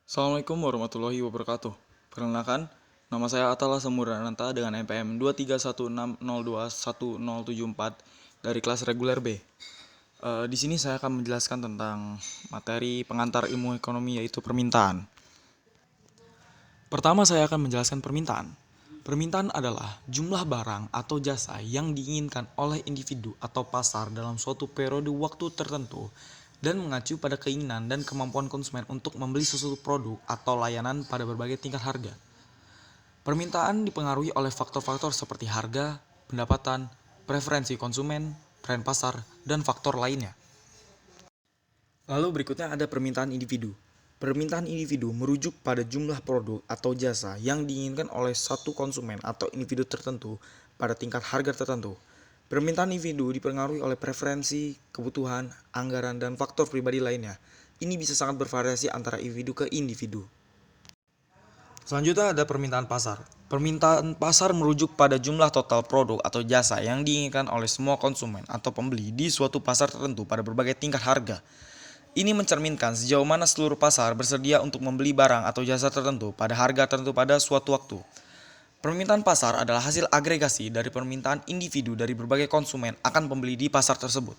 Assalamualaikum warahmatullahi wabarakatuh. Perkenalkan, nama saya Atala Samurananta dengan NPM 231602174 dari kelas reguler B. Di sini saya akan menjelaskan tentang materi pengantar ilmu ekonomi yaitu permintaan. Pertama saya akan menjelaskan permintaan. Permintaan adalah jumlah barang atau jasa yang diinginkan oleh individu atau pasar dalam suatu periode waktu tertentu dan mengacu pada keinginan dan kemampuan konsumen untuk membeli sesuatu produk atau layanan pada berbagai tingkat harga. Permintaan dipengaruhi oleh faktor-faktor seperti harga, pendapatan, preferensi konsumen, tren pasar, dan faktor lainnya. Lalu berikutnya ada permintaan individu. Permintaan individu merujuk pada jumlah produk atau jasa yang diinginkan oleh satu konsumen atau individu tertentu pada tingkat harga tertentu. Permintaan individu dipengaruhi oleh preferensi, kebutuhan, anggaran, dan faktor pribadi lainnya. Ini bisa sangat bervariasi antara individu ke individu. Selanjutnya ada permintaan pasar. Permintaan pasar merujuk pada jumlah total produk atau jasa yang diinginkan oleh semua konsumen atau pembeli di suatu pasar tertentu pada berbagai tingkat harga. Ini mencerminkan sejauh mana seluruh pasar bersedia untuk membeli barang atau jasa tertentu pada harga tertentu pada suatu waktu. Permintaan pasar adalah hasil agregasi dari permintaan individu dari berbagai konsumen akan pembeli di pasar tersebut.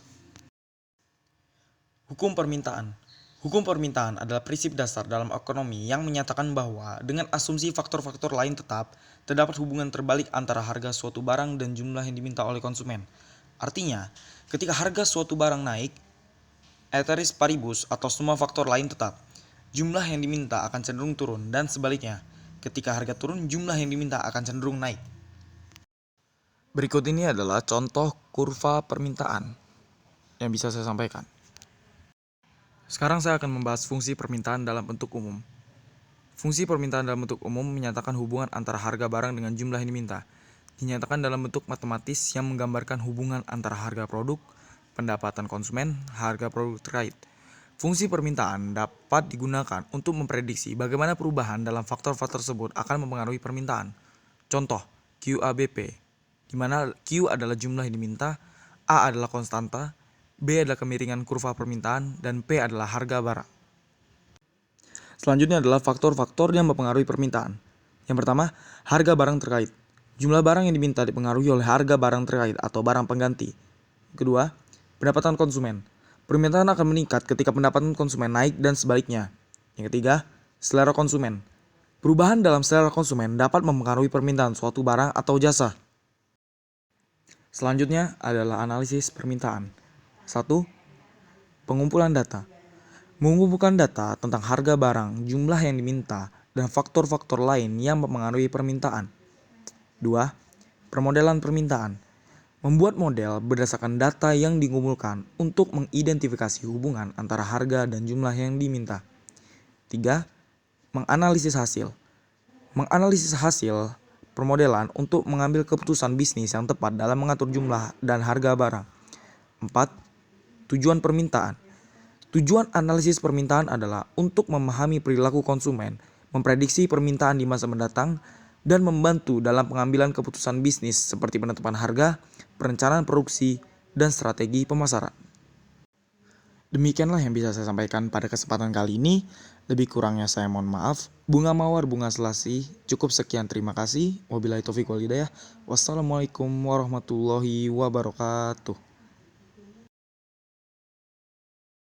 Hukum permintaan. Hukum permintaan adalah prinsip dasar dalam ekonomi yang menyatakan bahwa dengan asumsi faktor-faktor lain tetap, terdapat hubungan terbalik antara harga suatu barang dan jumlah yang diminta oleh konsumen. Artinya, ketika harga suatu barang naik, ceteris paribus atau semua faktor lain tetap, jumlah yang diminta akan cenderung turun dan sebaliknya, ketika harga turun jumlah yang diminta akan cenderung naik. Berikut ini adalah contoh kurva permintaan yang bisa saya sampaikan. Sekarang saya akan membahas fungsi permintaan dalam bentuk umum. Fungsi permintaan dalam bentuk umum menyatakan hubungan antara harga barang dengan jumlah yang diminta. Dinyatakan dalam bentuk matematis yang menggambarkan hubungan antara harga produk, pendapatan konsumen, harga produk terkait. Fungsi permintaan dapat digunakan untuk memprediksi bagaimana perubahan dalam faktor-faktor tersebut akan mempengaruhi permintaan. Contoh, QABP, di mana Q adalah jumlah yang diminta, A adalah konstanta, B adalah kemiringan kurva permintaan, dan P adalah harga barang. Selanjutnya adalah faktor-faktor yang mempengaruhi permintaan. Yang pertama, harga barang terkait. Jumlah barang yang diminta dipengaruhi oleh harga barang terkait atau barang pengganti. Kedua, pendapatan konsumen. Permintaan akan meningkat ketika pendapatan konsumen naik dan sebaliknya. Yang ketiga, selera konsumen. Perubahan dalam selera konsumen dapat mempengaruhi permintaan suatu barang atau jasa. Selanjutnya adalah analisis permintaan. 1. Pengumpulan data. Mengumpulkan data tentang harga barang, jumlah yang diminta, dan faktor-faktor lain yang mempengaruhi permintaan. 2. Permodelan permintaan. Membuat model berdasarkan data yang dikumpulkan untuk mengidentifikasi hubungan antara harga dan jumlah yang diminta. 3. Menganalisis hasil. Menganalisis hasil permodelan untuk mengambil keputusan bisnis yang tepat dalam mengatur jumlah dan harga barang. 4. Tujuan permintaan. Tujuan analisis permintaan adalah untuk memahami perilaku konsumen, memprediksi permintaan di masa mendatang, dan membantu dalam pengambilan keputusan bisnis seperti penetapan harga, perencanaan produksi, dan strategi pemasaran. Demikianlah yang bisa saya sampaikan pada kesempatan kali ini. Lebih kurangnya saya mohon maaf. Bunga mawar bunga selasih. Cukup sekian, terima kasih. Wabillahi taufiq wal hidayah. Wassalamualaikum warahmatullahi wabarakatuh.